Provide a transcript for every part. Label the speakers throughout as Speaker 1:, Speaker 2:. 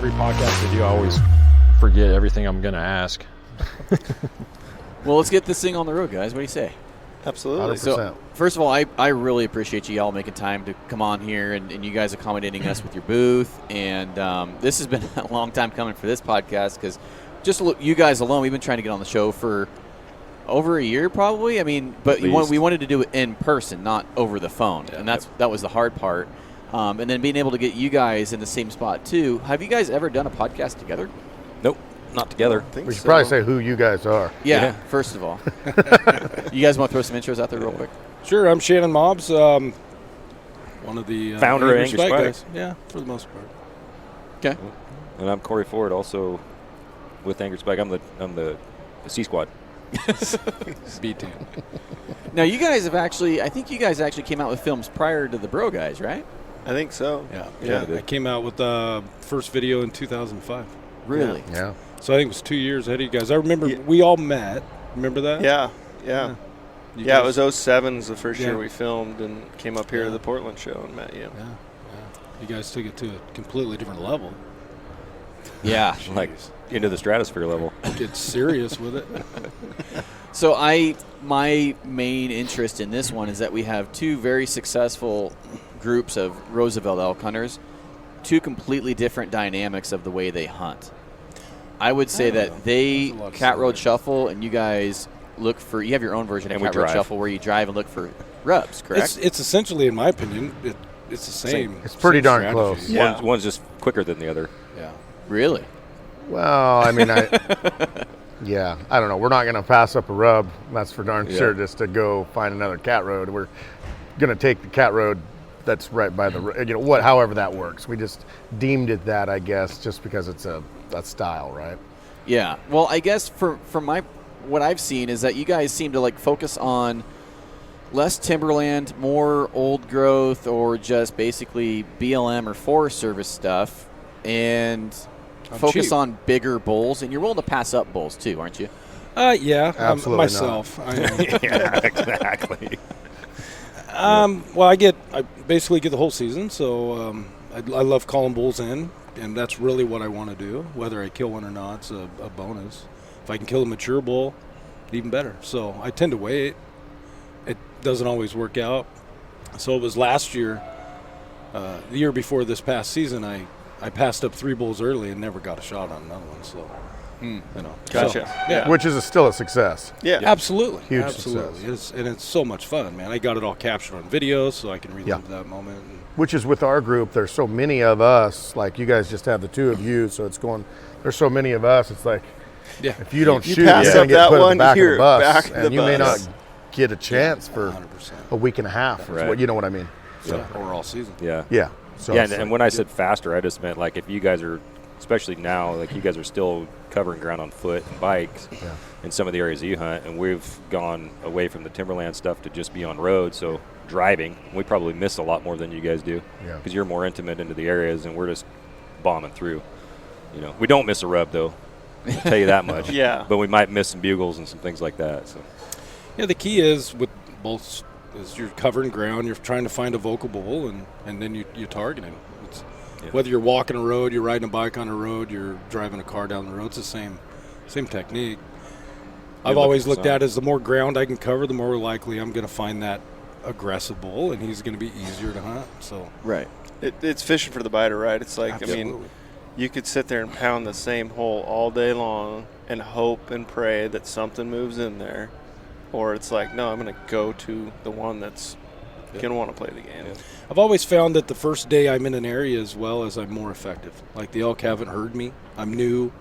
Speaker 1: every podcast I do, I always forget everything I'm going to ask.
Speaker 2: Well, let's get this thing on the road, guys. What do you say?
Speaker 3: Absolutely.
Speaker 4: 100%.
Speaker 2: So, first of all, I really appreciate you all making time to come on here and you guys accommodating us with your booth. And this has been a long time coming for this podcast because just look, you guys alone, we've been trying to get on the show for over a year probably. I mean, but we wanted to do it in person, not over the phone. Yeah, and that was the hard part. And then being able to get you guys in the same spot, too. Have you guys ever done a podcast together?
Speaker 5: Nope, not together.
Speaker 4: We should probably say who you guys are.
Speaker 2: Yeah. First of all. You guys want to throw some intros out there real quick?
Speaker 6: Sure, I'm Shannon Mobbs, one of the
Speaker 5: founder of Angry Spike
Speaker 6: guys. Yeah, for the most part.
Speaker 2: Okay.
Speaker 5: And I'm Corey Ford, also with Angry Spike. I'm the C Squad.
Speaker 6: B team.
Speaker 2: Now you guys I think you guys actually came out with films prior to the Bro Guys, right?
Speaker 3: I think so.
Speaker 6: Yeah. I came out with the first video in 2005.
Speaker 2: Really?
Speaker 4: Yeah.
Speaker 6: So I think it was 2 years ahead of you guys. I remember we all met. Remember that?
Speaker 3: Yeah.
Speaker 6: Yeah,
Speaker 3: it was 07 was the first year we filmed and came up here to the Portland show and met you.
Speaker 6: Yeah. You guys took it to a completely different level.
Speaker 2: Yeah.
Speaker 5: Like into the stratosphere level.
Speaker 6: Get serious with it.
Speaker 2: So my main interest in this one is that we have two very successful groups of Roosevelt Elk hunters, two completely different dynamics of the way they hunt. I would say that they cat road shuffle and you guys you have your own version of cat road shuffle where you drive and look for rubs, correct?
Speaker 6: It's essentially, in my opinion, it's the same.
Speaker 4: It's pretty darn close.
Speaker 5: Yeah. One's just quicker than the other.
Speaker 6: Yeah.
Speaker 2: Really?
Speaker 4: Well, I mean, yeah, I don't know. We're not going to pass up a rub. That's for darn sure just to go find another cat road. We're going to take the cat road that's right by the, however that works. We just deemed it that, I guess, just because it's a style, right?
Speaker 2: Yeah. Well, I guess from what I've seen is that you guys seem to focus on less timberland, more old growth, or just basically BLM or Forest Service stuff, and focus on bigger bulls. And you're willing to pass up bulls too, aren't you?
Speaker 6: Yeah,
Speaker 4: absolutely
Speaker 6: myself.
Speaker 5: Yeah, exactly.
Speaker 6: Well, I basically get the whole season, so I love calling bulls in, and that's really what I want to do. Whether I kill one or not, it's a bonus. If I can kill a mature bull, even better. So I tend to wait. It doesn't always work out. So it was last year, the year before this past season, I passed up 3 bulls early and never got a shot on another one. So,
Speaker 3: Gotcha.
Speaker 6: Yeah.
Speaker 4: Which is still a success.
Speaker 3: Yeah.
Speaker 6: Absolutely.
Speaker 4: Huge
Speaker 6: Absolutely. It's so much fun, man. I got it all captured on video so I can relive that moment.
Speaker 4: Which is with our group, there's so many of us, like you guys just have the 2 of you, so there's so many of us, it's like, if you don't shoot, you're
Speaker 3: pass
Speaker 4: going
Speaker 3: up
Speaker 4: to get
Speaker 3: that
Speaker 4: put at
Speaker 3: one,
Speaker 4: the back of
Speaker 3: you're
Speaker 4: the bus,
Speaker 3: back of
Speaker 4: and
Speaker 3: the
Speaker 4: you may
Speaker 3: bus.
Speaker 4: not get a chance for
Speaker 6: 100%.
Speaker 4: a week and a half.
Speaker 5: Right.
Speaker 4: You know what I mean?
Speaker 6: So, or all season.
Speaker 5: Yeah.
Speaker 4: Yeah. So
Speaker 5: yeah,
Speaker 4: it's
Speaker 5: and when I said faster, I just meant if you guys are, especially now, you guys are still covering ground on foot and bikes in some of the areas that you hunt, and we've gone away from the timberland stuff to just be on road, so driving, we probably miss a lot more than you guys do because you're more intimate into the areas, and we're just bombing through. We don't miss a rub, though. I'll tell you that much. But we might miss some bugles and some things like that. So.
Speaker 6: Yeah, the key is with both is you're covering ground, you're trying to find a vocal bull, and then you target him. Whether you're walking a road, you're riding a bike on a road, you're driving a car down the road, it's the same technique. I've always looked at it as the more ground I can cover, the more likely I'm going to find that aggressive bull, and he's going to be easier to hunt. So
Speaker 2: right.
Speaker 3: It's fishing for the biter, right? It's like,
Speaker 6: Absolutely.
Speaker 3: I mean, you could sit there and pound the same hole all day long and hope and pray that something moves in there. Or it's like, no, I'm going to go to the one that's going to want to play the game. Yeah.
Speaker 6: I've always found that the first day I'm in an area as well as I'm more effective. Like the elk haven't heard me. I'm new.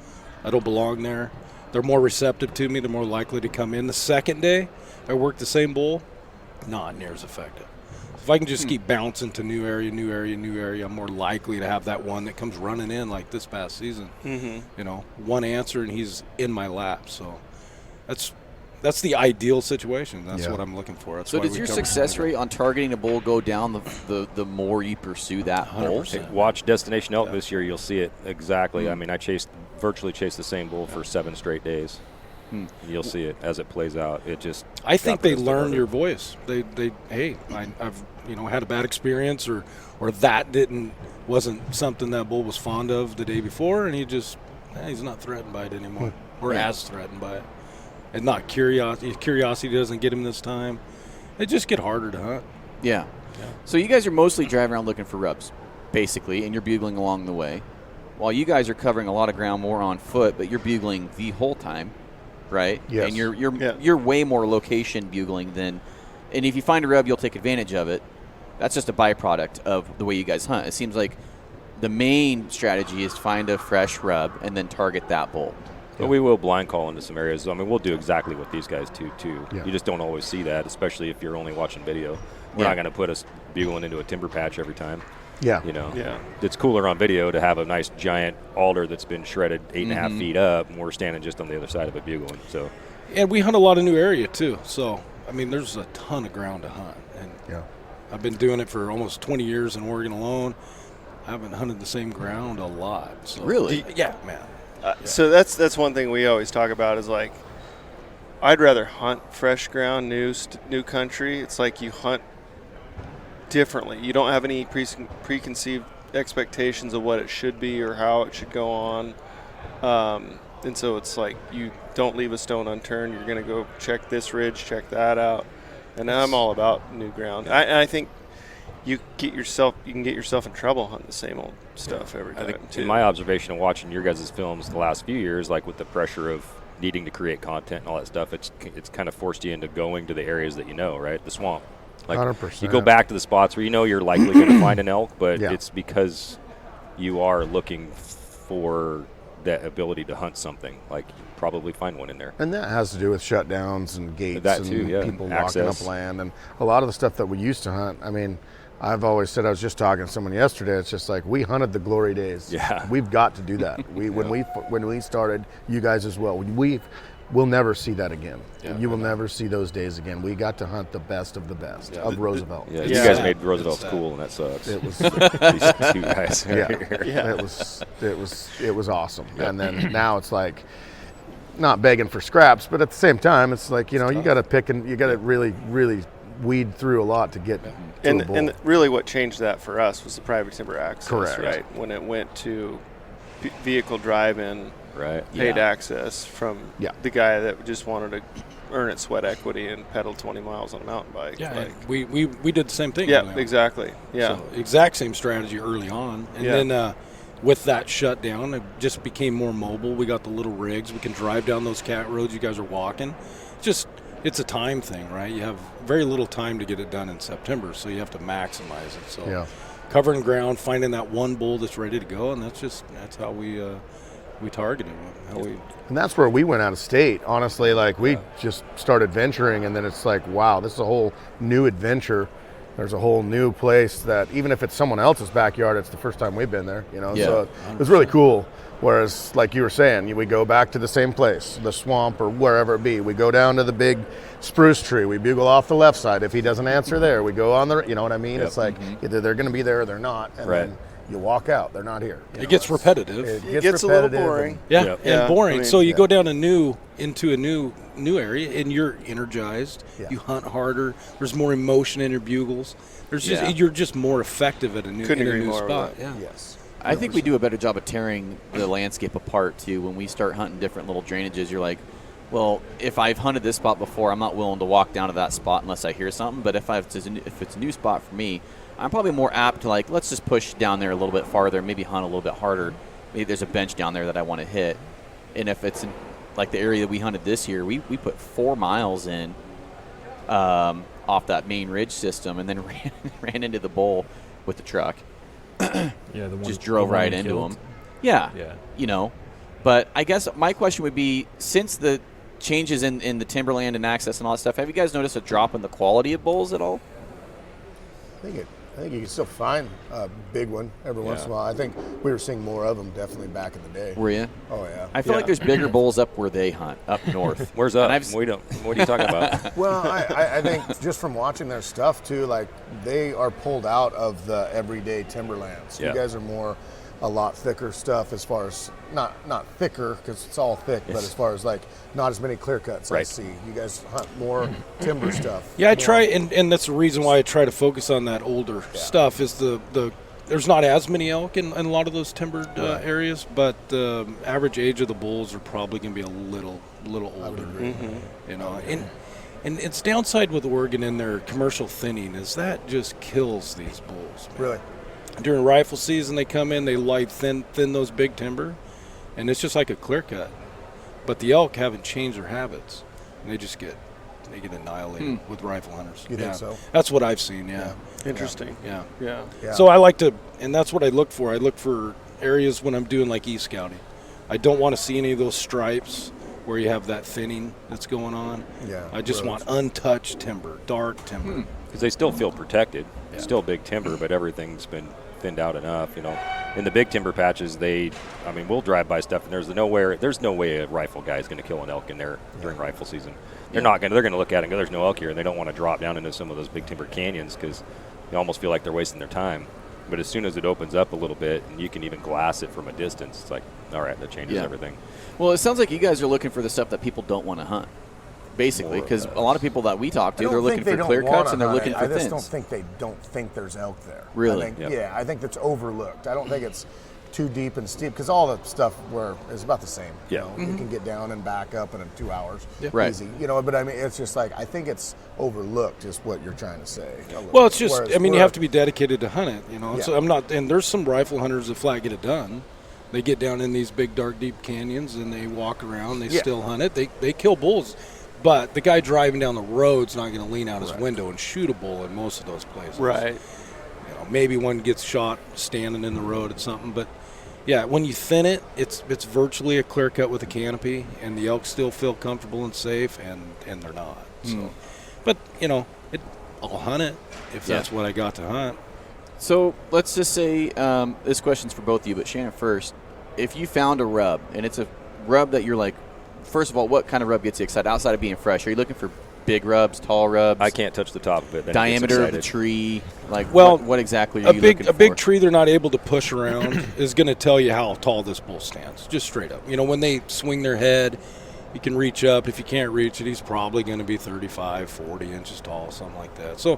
Speaker 6: I don't belong there. They're more receptive to me. They're more likely to come in. The second day I work the same bull, not near as effective. If I can just keep bouncing to new area, I'm more likely to have that one that comes running in like this past season. One answer and he's in my lap. So that's the ideal situation. That's what I'm looking for. That's
Speaker 2: so
Speaker 6: why
Speaker 2: does your success rate on targeting a bull go down the more you pursue that bull?
Speaker 5: Watch Destination Elk this year. You'll see it exactly. I mean, I virtually chased the same bull for 7 straight days. You'll see it as it plays out. I
Speaker 6: think they learn your voice. Hey, I've had a bad experience or that wasn't something that bull was fond of the day before, and he's not threatened by it anymore, or as threatened by it. And not curiosity. Curiosity doesn't get him this time. They just get harder to hunt.
Speaker 2: Yeah. So you guys are mostly driving around looking for rubs, basically, and you're bugling along the way. While you guys are covering a lot of ground more on foot, but you're bugling the whole time, right?
Speaker 4: Yes.
Speaker 2: And you're way more location bugling than, and if you find a rub, you'll take advantage of it. That's just a byproduct of the way you guys hunt. It seems like the main strategy is to find a fresh rub and then target that bull.
Speaker 5: But we will blind call into some areas. I mean, we'll do exactly what these guys do, too.
Speaker 4: Yeah.
Speaker 5: You just don't always see that, especially if you're only watching video. We're not going to put us bugling into a timber patch every time.
Speaker 4: Yeah.
Speaker 5: It's cooler on video to have a nice giant alder that's been shredded 8.5 feet up, and we're standing just on the other side of it bugling. So,
Speaker 6: and we hunt a lot of new area too. So, I mean, there's a ton of ground to hunt. And I've been doing it for almost 20 years in Oregon alone. I haven't hunted the same ground a lot. So.
Speaker 2: Really?
Speaker 6: Yeah, man.
Speaker 3: So that's one thing we always talk about is like, I'd rather hunt fresh ground, new country. It's like you hunt differently. You don't have any preconceived expectations of what it should be or how it should go on. And so it's like you don't leave a stone unturned. You're going to go check this ridge, check that out. And I'm all about new ground. I think you can get yourself in trouble hunting the same old stuff every time.
Speaker 5: I think
Speaker 3: too.
Speaker 5: in my observation of watching your guys' films the last few years, like with the pressure of needing to create content and all that stuff, it's kind of forced you into going to the areas that you know, right? The swamp. Like
Speaker 4: 100%.
Speaker 5: you go back to the spots where you know you're likely going to find an elk, but
Speaker 4: Yeah.
Speaker 5: it's because you are looking for that ability to hunt something. Like you probably find one in there.
Speaker 4: And that has to do with shutdowns and gates
Speaker 5: That
Speaker 4: and
Speaker 5: too, yeah.
Speaker 4: people
Speaker 5: Access.
Speaker 4: locking up land. And a lot of the stuff that we used to hunt, I mean, I've always said, I was just talking to someone yesterday, it's just like we hunted the glory days.
Speaker 5: Yeah.
Speaker 4: We've got to do that. When we started, you guys as well, we'll never see that again. You will never see those days again. We got to hunt the best of the best of Roosevelt.
Speaker 5: Yeah, you guys made Roosevelt cool, and that sucks.
Speaker 4: It was
Speaker 5: These two guys.
Speaker 4: it was awesome. And then now it's like not begging for scraps, but at the same time it's like, you got to pick and you got to really weed through a lot to get to a bull.
Speaker 3: And really what changed that for us was the private timber access.
Speaker 4: Correct.
Speaker 3: Right. When it went to vehicle drive-in,
Speaker 5: Right.
Speaker 3: paid access from the guy that just wanted to earn its sweat equity and pedal 20 miles on a mountain bike.
Speaker 6: Yeah,
Speaker 3: like,
Speaker 6: we did the same thing.
Speaker 3: yeah,
Speaker 6: early on.
Speaker 3: exactly. Yeah.
Speaker 6: So, exact same strategy early on. And then with that shutdown, it just became more mobile. We got the little rigs. We can drive down those cat roads you guys are walking. It's a time thing, right? You have very little time to get it done in September, so you have to maximize it. So covering ground, finding that one bull that's ready to go, and that's how we targeted him.
Speaker 4: And that's where we went out of state. Honestly, like we just started venturing, and then it's like, wow, this is a whole new adventure. There's a whole new place that even if it's someone else's backyard, it's the first time we've been there. So it was really cool. Whereas, like you were saying, we go back to the same place, the swamp or wherever it be. We go down to the big spruce tree. We bugle off the left side. If he doesn't answer there, we go on the. You know what I mean? It's like either they're going to be there or they're not. And then you walk out. They're not here.
Speaker 6: It gets repetitive.
Speaker 3: It gets a little boring.
Speaker 6: And boring.
Speaker 3: I mean,
Speaker 6: so you go down into a new area, and you're energized.
Speaker 4: Yeah.
Speaker 6: You hunt harder. There's more emotion in your bugles. You're just more effective at a new spot. Yeah.
Speaker 4: Yes.
Speaker 2: I think we do a better job of tearing the landscape apart, too. When we start hunting different little drainages, you're like, well, if I've hunted this spot before, I'm not willing to walk down to that spot unless I hear something. But if it's a new spot for me, I'm probably more apt to, like, let's just push down there a little bit farther, maybe hunt a little bit harder. Maybe there's a bench down there that I want to hit. And if it's in, like the area that we hunted this year, we put 4 miles in off that main ridge system and then ran into the bull with the truck.
Speaker 1: The one
Speaker 2: Just drove right into
Speaker 1: killed.
Speaker 2: him. Yeah. But I guess my question would be, since the changes in the timberland and access and all that stuff, have you guys noticed a drop in the quality of bulls at all?
Speaker 4: I think you can still find a big one every once in a while. I think we were seeing more of them definitely back in the day.
Speaker 2: Were you?
Speaker 4: Oh yeah.
Speaker 2: I feel like there's bigger bulls up where they hunt, up north.
Speaker 5: Where's up?
Speaker 2: And
Speaker 5: What are you talking about?
Speaker 4: Well, I think just from watching their stuff too, like they are pulled out of the everyday timberlands.
Speaker 5: Yeah.
Speaker 4: You guys are more a lot thicker stuff as far as not thicker because it's all thick, but as far as like not as many clear cuts I
Speaker 5: Right.
Speaker 4: see. You guys hunt more timber stuff.
Speaker 6: Yeah, I
Speaker 4: more-
Speaker 6: try, and that's the reason why I try to focus on that older stuff. Is the there's not as many elk in a lot of those timbered areas, but the average age of the bulls are probably going to be a little older. You know, and it's downside with Oregon in their commercial thinning is that just kills these bulls. Man.
Speaker 4: Really?
Speaker 6: During rifle season, they come in, they light thin those big timber, and it's just like a clear cut. But the elk haven't changed their habits, and they get annihilated with rifle hunters.
Speaker 4: You think so?
Speaker 6: That's what I've seen. Yeah.
Speaker 3: Interesting.
Speaker 6: Yeah.
Speaker 3: Yeah.
Speaker 4: Yeah.
Speaker 6: So I like to, and that's what I look for. I look for areas when I'm doing like e-scouting. I don't want to see any of those stripes where you have that thinning that's going on.
Speaker 4: Yeah,
Speaker 6: I just
Speaker 4: roads.
Speaker 6: want untouched timber, dark timber.
Speaker 5: Because they still feel protected. It's still big timber, but everything's been thinned out enough. You know, in the big timber patches, we'll drive by stuff, and there's no way a rifle guy is going to kill an elk in there during rifle season. They're not going. They're going to look at it and go, "There's no elk here," and they don't want to drop down into some of those big timber canyons because they almost feel like they're wasting their time. But as soon as it opens up a little bit, and you can even glass it from a distance, it's like, all right, that changes everything.
Speaker 2: Well, it sounds like you guys are looking for the stuff that people don't want to hunt, basically, because a lot of people that we talk
Speaker 4: I
Speaker 2: to,
Speaker 4: don't
Speaker 2: they're looking
Speaker 4: think they
Speaker 2: for
Speaker 4: don't
Speaker 2: clear
Speaker 4: wanna
Speaker 2: cuts and they're
Speaker 4: hunt
Speaker 2: looking
Speaker 4: it.
Speaker 2: for
Speaker 4: I just
Speaker 2: thins.
Speaker 4: don't think they don't think there's elk there.
Speaker 2: Really?
Speaker 4: I think,
Speaker 5: Yep.
Speaker 4: Yeah, I think that's overlooked. I don't think it's too deep and steep because all the stuff is about the same.
Speaker 5: Yeah.
Speaker 4: You know? You can get down and back up in 2 hours.
Speaker 2: Right.
Speaker 4: Easy. You know, but I mean, it's just like, I think it's overlooked is what you're trying to say.
Speaker 6: Well, it's just,
Speaker 4: Whereas
Speaker 6: you have to be dedicated to hunt it, you know.
Speaker 4: Yeah.
Speaker 6: So I'm not, and there's some rifle hunters that flat get it done. They get down in these big, dark, deep canyons and they walk around. They still hunt it. They kill bulls, but the guy driving down the road's not going to lean out his window and shoot a bull in most of those places.
Speaker 3: Right.
Speaker 6: You know, maybe one gets shot standing in the road at something, but yeah, when you thin it, it's virtually a clear cut with a canopy, and the elk still feel comfortable and safe, and they're not. So, but you know, I'll hunt it if that's what I got to hunt.
Speaker 2: So let's just say this question's for both of you, but Shannon first. If you found a rub, and it's a rub that you're like, first of all, what kind of rub gets you excited outside of being fresh? Are you looking for big rubs, tall rubs?
Speaker 5: I can't touch the top of it. Then it gets
Speaker 2: diameter of the
Speaker 5: excited.
Speaker 2: tree. Like,
Speaker 6: Well,
Speaker 2: what exactly are you looking for?
Speaker 6: A big tree they're not able to push around is going to tell you how tall this bull stands, just straight up. You know, when they swing their head, you can reach up. If you can't reach it, he's probably going to be 35, 40 inches tall, something like that. So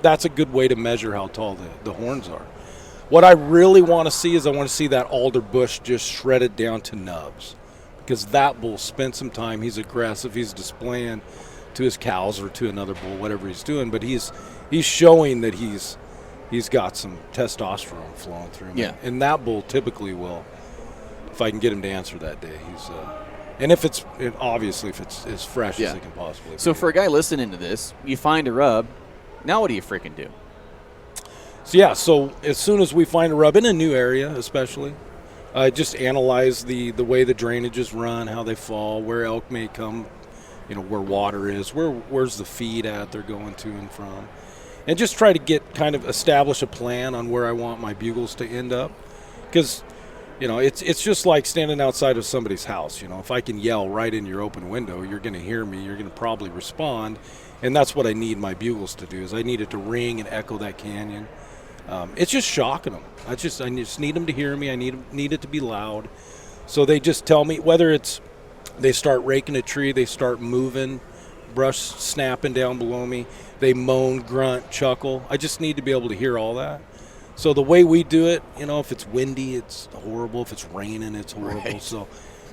Speaker 6: that's a good way to measure how tall the horns are. What I really want to see is I want to see that alder bush just shredded down to nubs, because that bull spent some time. He's aggressive. He's displaying to his cows or to another bull, whatever he's doing, but he's showing that he's got some testosterone flowing through him.
Speaker 2: Yeah.
Speaker 6: And that bull typically will, if I can get him to answer that day, and if it's as fresh as it can possibly be.
Speaker 2: So for a guy listening to this, you find a rub. Now what do you freaking do?
Speaker 6: So as soon as we find a rub in a new area, especially, just analyze the way the drainages run, how they fall, where elk may come, you know, where water is, where's the feed at they're going to and from, and just try to establish a plan on where I want my bugles to end up, because, you know, it's just like standing outside of somebody's house. You know, if I can yell right in your open window, you're going to hear me, you're going to probably respond, and that's what I need my bugles to do. Is I need it to ring and echo that canyon. It's just shocking them. I just need them to hear me. I need it to be loud. So they just tell me, whether it's they start raking a tree, they start moving, brush snapping down below me, they moan, grunt, chuckle. I just need to be able to hear all that. So the way we do it, you know, if it's windy, it's horrible. If it's raining, it's horrible.
Speaker 2: Right.
Speaker 6: So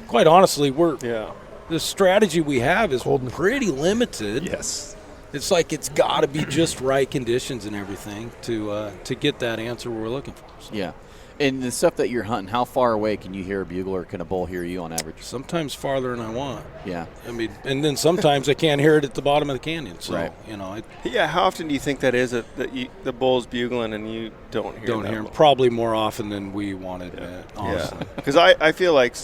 Speaker 6: quite honestly, the strategy we have is pretty limited.
Speaker 5: Yes.
Speaker 6: It's like it's got to be just right conditions and everything to get that answer we're looking for. So
Speaker 2: Yeah. And the stuff that you're hunting, how far away can you hear a bugle, or can a bull hear you on average?
Speaker 6: sometimes farther than I want.
Speaker 2: Yeah.
Speaker 6: I mean, and then sometimes I can't hear it at the bottom of the canyon. So,
Speaker 2: Right.
Speaker 6: you know,
Speaker 3: Yeah, how often do you think that is that the bull's bugling and you don't hear
Speaker 6: don't
Speaker 3: that
Speaker 6: hear him.
Speaker 3: much?
Speaker 6: Probably more often than we want to admit, honestly.
Speaker 3: Because I feel like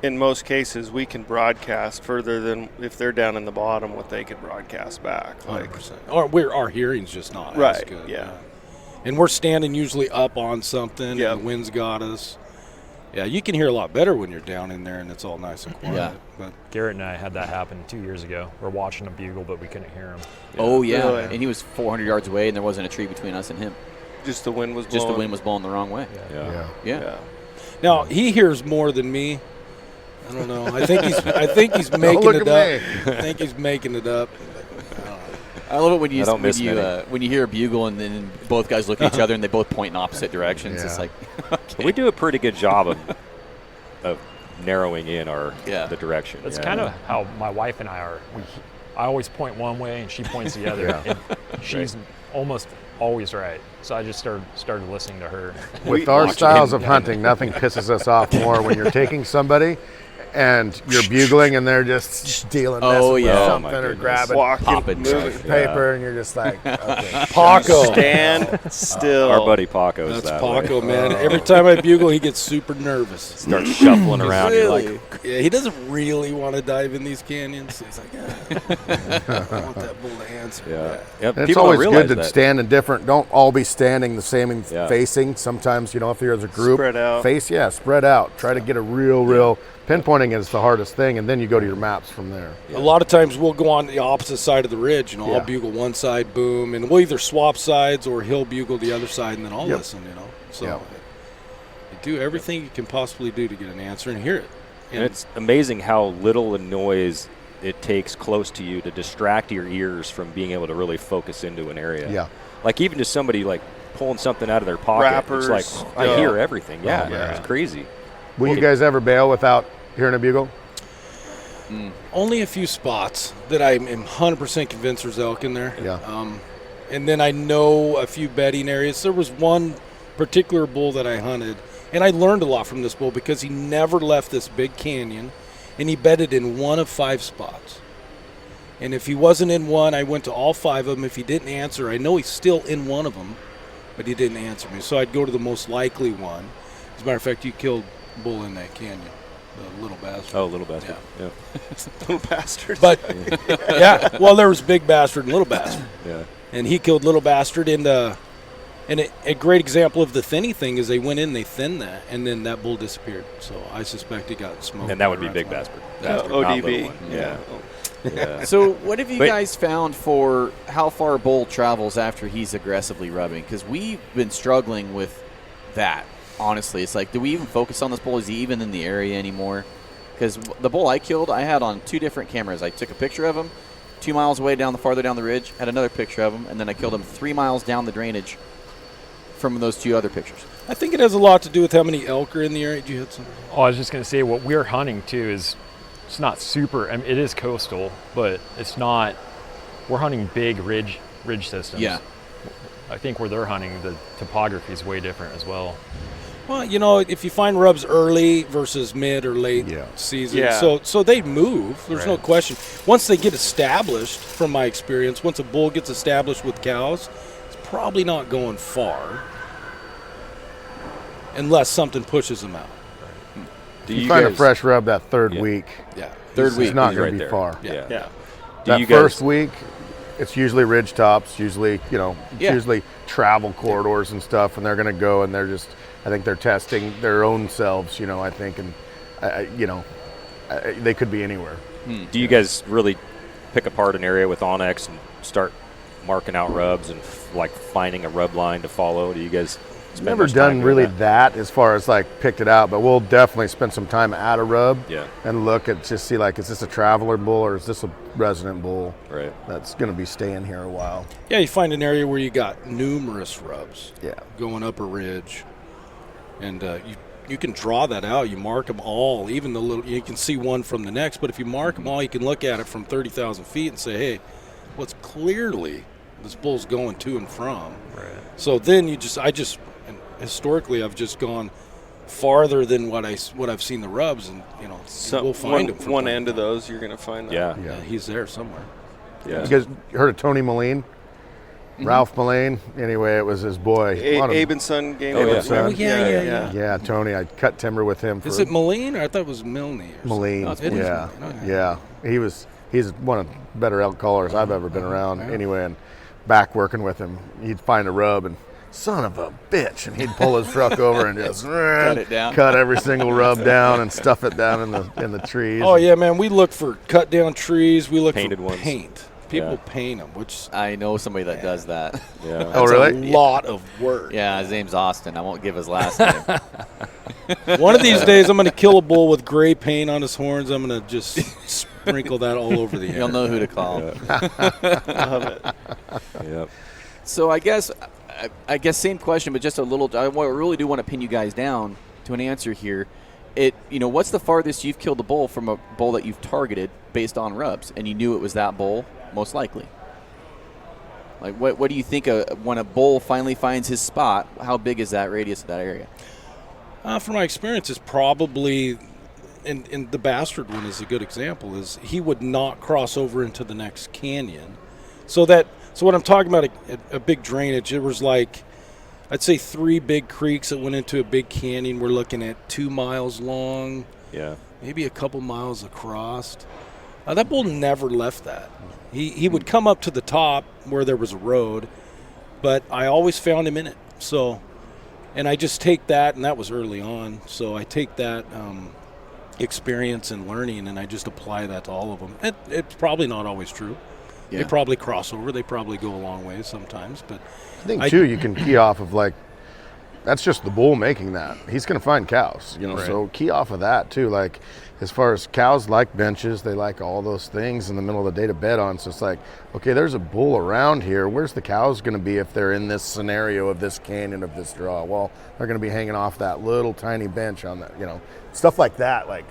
Speaker 3: in most cases we can broadcast further than if they're down in the bottom what they could broadcast back.
Speaker 6: 100%. Or our hearing's just not as
Speaker 3: Right,
Speaker 6: good.
Speaker 3: yeah.
Speaker 6: And we're standing usually up on something,
Speaker 3: Yep.
Speaker 6: and the wind's got us. Yeah, you can hear a lot better when you're down in there and it's all nice and quiet.
Speaker 2: Yeah.
Speaker 6: But
Speaker 1: Garrett and I had that happen 2 years ago. We're watching a bugle, but we couldn't hear him.
Speaker 2: Oh, yeah.
Speaker 3: Really?
Speaker 2: And he was 400 yards away, and there wasn't a tree between us and him.
Speaker 3: Just the wind was blowing.
Speaker 2: Just the wind was blowing the wrong way.
Speaker 5: Yeah.
Speaker 2: Yeah.
Speaker 6: Now he hears more than me. I don't know. I think he's making
Speaker 4: look
Speaker 6: it
Speaker 4: at
Speaker 6: up. I think he's making it up.
Speaker 2: I love it when
Speaker 5: I don't miss
Speaker 2: when you hear a bugle and then both guys look at each other and they both point in opposite directions.
Speaker 4: Yeah.
Speaker 2: It's like, okay.
Speaker 5: We do a pretty good job of narrowing in the direction.
Speaker 1: That's kind of how my wife and I are. I always point one way and she points the other.
Speaker 4: Yeah.
Speaker 1: And she's almost always right. So I just started listening to her.
Speaker 4: With our styles of hunting, nothing pisses us off more when you're taking somebody and you're bugling and they're just stealing
Speaker 2: Oh, yeah.
Speaker 4: with
Speaker 2: Oh,
Speaker 4: something
Speaker 5: my
Speaker 4: or
Speaker 5: goodness.
Speaker 4: grabbing
Speaker 2: Popping.
Speaker 3: moving.
Speaker 4: paper and you're just like, okay.
Speaker 6: Paco.
Speaker 3: Stand still.
Speaker 5: Our buddy Paco's
Speaker 6: That's
Speaker 5: that
Speaker 6: Paco,
Speaker 5: way.
Speaker 6: man. Every time I bugle, he gets super nervous.
Speaker 5: Starts shuffling around. You're
Speaker 2: Really?
Speaker 5: like,
Speaker 6: Yeah, he doesn't really want to dive in these canyons. He's like, I want that bull to answer.
Speaker 5: yeah. Yep.
Speaker 4: And it's
Speaker 5: People don't
Speaker 4: always
Speaker 5: realize
Speaker 4: good to
Speaker 5: that.
Speaker 4: stand in different. Don't all be standing the same and
Speaker 5: Yeah.
Speaker 4: facing. Sometimes, if you're as a group,
Speaker 3: Spread out.
Speaker 4: spread out. Try to get a real pinpointing is the hardest thing, and then you go to your maps from there.
Speaker 6: A lot of times we'll go on the opposite side of the ridge.
Speaker 4: Yeah.
Speaker 6: I'll bugle one side, boom, and we'll either swap sides or he'll bugle the other side, and then I'll
Speaker 4: Yep.
Speaker 6: listen. So
Speaker 4: Yep.
Speaker 6: you do everything you can possibly do to get an answer and hear it.
Speaker 5: And it's amazing how little a noise it takes close to you to distract your ears from being able to really focus into an area.
Speaker 4: Yeah.
Speaker 5: Like even just somebody like pulling something out of their pocket.
Speaker 3: Rappers.
Speaker 5: It's like, I
Speaker 3: Yeah.
Speaker 5: hear everything. Yeah.
Speaker 4: Oh, yeah.
Speaker 5: It's crazy.
Speaker 4: Will you guys ever bail without hearing a bugle?
Speaker 6: Only a few spots that I'm 100% convinced there's elk in there.
Speaker 4: Yeah.
Speaker 6: And then I know a few bedding areas. There was one particular bull that I hunted, and I learned a lot from this bull because he never left this big canyon, and he bedded in one of 5 spots. And if he wasn't in one, I went to all 5 of them. If he didn't answer, I know he's still in one of them, but he didn't answer me. So I'd go to the most likely one. As a matter of fact, you killed a bull in that canyon, the little bastard.
Speaker 5: Oh, little bastard. Yeah.
Speaker 3: Little bastards.
Speaker 6: But yeah, well, there was big bastard and little bastard,
Speaker 5: Yeah.
Speaker 6: and he killed little bastard. And a great example of the thinny thing is they went in, they thinned that, and then that bull disappeared. So I suspect he got smoked.
Speaker 5: And that would be
Speaker 6: by
Speaker 5: big
Speaker 6: a
Speaker 5: bastard.
Speaker 6: rifle.
Speaker 5: Bastard, not
Speaker 3: ODB.
Speaker 5: little one. Yeah. Yeah.
Speaker 2: So what have you
Speaker 5: Wait.
Speaker 2: guys found for how far a bull travels after he's aggressively rubbing? Because we've been struggling with that, honestly. It's like, do we even focus on this bull? Is he even in the area anymore? Because the bull I killed, I had on 2 different cameras. I took a picture of him 2 miles away farther down the ridge, had another picture of him, and then I killed him 3 miles down the drainage from those 2 other pictures.
Speaker 6: I think it has a lot to do with how many elk are in the area. Did you hit some?
Speaker 1: Oh, I was just going to say what we're hunting too is it's not super. I mean, it is coastal, but it's not. We're hunting big ridge systems.
Speaker 2: Yeah.
Speaker 1: I think where they're hunting, the topography is way different as well.
Speaker 6: Well, if you find rubs early versus mid or late season,
Speaker 3: Yeah.
Speaker 6: so they move. There's no
Speaker 1: Right.
Speaker 6: question. Once they get established, from my experience, once a bull gets established with cows, it's probably not going far unless something pushes them out.
Speaker 5: Do
Speaker 4: You
Speaker 5: you
Speaker 4: find a
Speaker 5: guys-
Speaker 4: fresh rub that third
Speaker 5: Yeah.
Speaker 4: week.
Speaker 6: Yeah.
Speaker 2: Third
Speaker 4: It's
Speaker 2: week.
Speaker 4: not
Speaker 5: he's
Speaker 4: going
Speaker 5: right
Speaker 4: to be
Speaker 5: there.
Speaker 4: far.
Speaker 6: Yeah.
Speaker 2: Yeah.
Speaker 5: Do
Speaker 4: That
Speaker 5: you guys,
Speaker 4: first week, it's usually ridge tops, usually,
Speaker 2: Yeah.
Speaker 4: usually travel corridors and stuff, and they're going to go and I think they're testing their own selves, I think, and, they could be anywhere.
Speaker 5: do you guys really pick apart an area with Onyx and start marking out rubs and like finding a rub line to follow? Do you guys spend
Speaker 4: Never
Speaker 5: much time
Speaker 4: done
Speaker 5: doing
Speaker 4: really
Speaker 5: that?
Speaker 4: that as far as like picked it out, but we'll definitely spend some time at a rub
Speaker 5: Yeah.
Speaker 4: and look at just see like, is this a traveler bull or is this a resident bull
Speaker 5: Right.
Speaker 4: that's going to be staying here a while?
Speaker 6: Yeah, you find an area where you got numerous rubs
Speaker 4: Yeah.
Speaker 6: going up a ridge, and you can draw that out. You mark them all, even the little. You can see one from the next, but if you mark them all, you can look at it from 30,000 feet and say, "Hey, what's clearly this bull's going to and from."
Speaker 1: Right.
Speaker 6: So then and historically, I've just gone farther than what I've seen the rubs, and we'll find him. from
Speaker 3: one
Speaker 6: time
Speaker 3: end
Speaker 6: to
Speaker 3: of
Speaker 6: time.
Speaker 3: those, you're going to find that.
Speaker 5: Yeah.
Speaker 6: Yeah, he's there somewhere.
Speaker 5: Yeah.
Speaker 4: You guys heard of Tony Mullane? Ralph Mullane? Anyway, it was his boy. A lot of-
Speaker 3: Abe and Son game.
Speaker 5: Oh, yeah.
Speaker 3: of son.
Speaker 6: Oh, yeah.
Speaker 4: Yeah, Tony. I cut timber with him for
Speaker 6: Is it Moline or I thought it was Milne? Or
Speaker 4: Mullane.
Speaker 6: something? Oh, it is
Speaker 4: Yeah,
Speaker 6: Moline. Okay.
Speaker 4: yeah. He's one of the better elk callers I've ever been around. Anyway, and back working with him, he'd find a rub and son of a bitch, and he'd pull his truck over and just cut
Speaker 2: it down.
Speaker 4: cut every single rub down and stuff it down in the trees.
Speaker 6: Oh yeah, man. We look for cut down trees. We look
Speaker 5: Painted
Speaker 6: for
Speaker 5: ones.
Speaker 6: paint. People paint them, which
Speaker 2: I know somebody that does that.
Speaker 5: Yeah.
Speaker 4: Oh, really?
Speaker 6: a lot of work.
Speaker 2: Yeah, his name's Austin. I won't give his last name.
Speaker 6: One of these days, I'm going to kill a bull with gray paint on his horns. I'm going to just sprinkle that all over the
Speaker 2: You'll
Speaker 6: air.
Speaker 2: know who to call.
Speaker 3: Love it.
Speaker 5: Yep.
Speaker 2: So I guess same question, but just a little. I really do want to pin you guys down to an answer here. What's the farthest you've killed a bull from a bull that you've targeted based on rubs, and you knew it was that bull, most likely? Like, what do you think when a bull finally finds his spot? How big is that radius of that area?
Speaker 6: From my experience, is probably, and the bastard one is a good example. Is he would not cross over into the next canyon, so when I'm talking about a big drainage, it was like, I'd say 3 big creeks that went into a big canyon. We're looking at 2 miles long,
Speaker 5: Yeah.
Speaker 6: maybe a couple miles across. That bull never left that. He would come up to the top where there was a road, but I always found him in it. So, and I just take that, and that was early on. So I take that experience and learning, and I just apply that to all of them. It's probably not always true.
Speaker 2: Yeah.
Speaker 6: They probably cross over. They probably go a long way sometimes, but
Speaker 4: I think too, you can key off of like, that's just the bull making that. He's going to find cows, so key off of that too. Like, as far as cows like benches, they like all those things in the middle of the day to bed on. So it's like, okay, there's a bull around here. Where's the cows going to be if they're in this scenario of this canyon, of this draw? Well, they're going to be hanging off that little tiny bench on that, stuff like that. Like,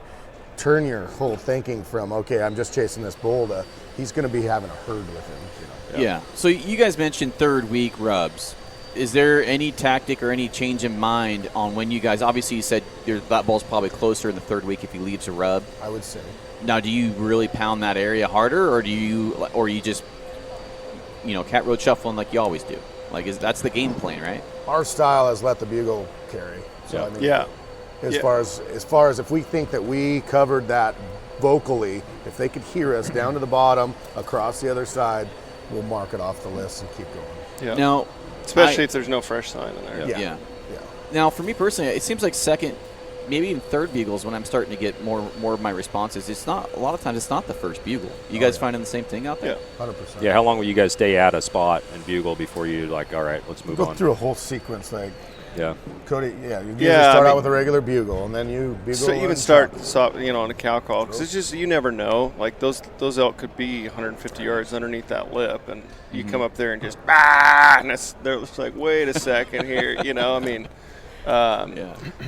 Speaker 4: turn your whole thinking from, okay, I'm just chasing this bull, to he's going to be having a herd with him.
Speaker 2: Yeah. So you guys mentioned third week rubs. Is there any tactic or any change in mind on when you guys? Obviously, you said that bull's probably closer in the third week if he leaves a rub.
Speaker 4: I would say.
Speaker 2: Now, do you really pound that area harder, or you just cat road shuffling like you always do? Like, that's the game plan, right?
Speaker 4: Our style is let the bugle carry. So I mean,
Speaker 3: Yeah.
Speaker 4: As far as if we think that we covered that vocally, if they could hear us down to the bottom, across the other side, we'll mark it off the list and keep going.
Speaker 3: Yeah.
Speaker 2: Now,
Speaker 3: especially if there's no fresh sign in there.
Speaker 2: Yeah. Now, for me personally, it seems like second, maybe even third bugles when I'm starting to get more of my responses. It's not a lot of times. It's not the first bugle. You guys finding the same thing out there?
Speaker 3: Yeah.
Speaker 4: 100%.
Speaker 5: Yeah. How long will you guys stay at a spot and bugle before you all right, let's move
Speaker 4: Go
Speaker 5: on?
Speaker 4: through a whole sequence, like
Speaker 5: Yeah.
Speaker 4: Cody. Yeah, you usually
Speaker 3: Yeah,
Speaker 4: start
Speaker 3: I
Speaker 4: out
Speaker 3: mean-
Speaker 4: with a regular bugle, and then you bugle.
Speaker 3: So even
Speaker 4: and
Speaker 3: start,
Speaker 4: chop.
Speaker 3: on a cow call, because it's just, you never know. Like, those elk could be 150 yards underneath that lip, and you come up there and just, and they're just like, wait a second here, I mean.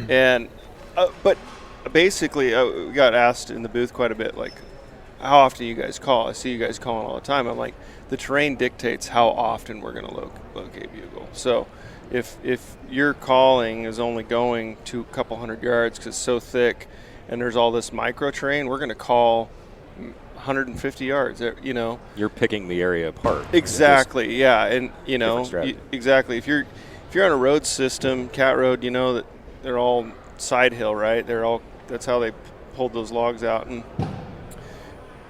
Speaker 3: And, but basically, we got asked in the booth quite a bit, like, how often you guys call? I see you guys calling all the time. I'm like, the terrain dictates how often we're going to locate bugle. So if your calling is only going to a couple hundred yards because it's so thick and there's all this micro terrain, we're going to call 150 yards,
Speaker 5: You're picking the area apart.
Speaker 3: Exactly, yeah. And,
Speaker 5: Different strategy.
Speaker 3: exactly. If you're on a road system, cat road, that they're all side hill, right? That's how they pulled those logs out. And,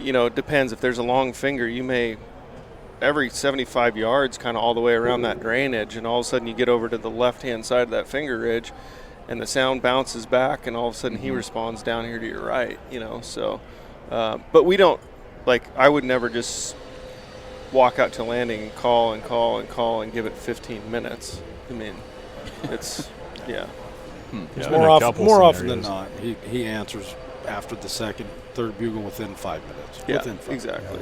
Speaker 3: it depends. If there's a long finger, you may every 75 yards kind of all the way around that drainage, and all of a sudden you get over to the left-hand side of that finger ridge, and the sound bounces back, and all of a sudden he responds down here to your right, So, but we don't, I would never just walk out to landing and call and give it 15 minutes. I mean, it's, yeah.
Speaker 1: There's
Speaker 6: More
Speaker 1: been a
Speaker 6: often,
Speaker 1: couple
Speaker 6: more often than
Speaker 1: scenarios.
Speaker 6: not, he answers after the second, third bugle within 5 minutes.
Speaker 3: Yeah,
Speaker 6: Within 5
Speaker 3: exactly.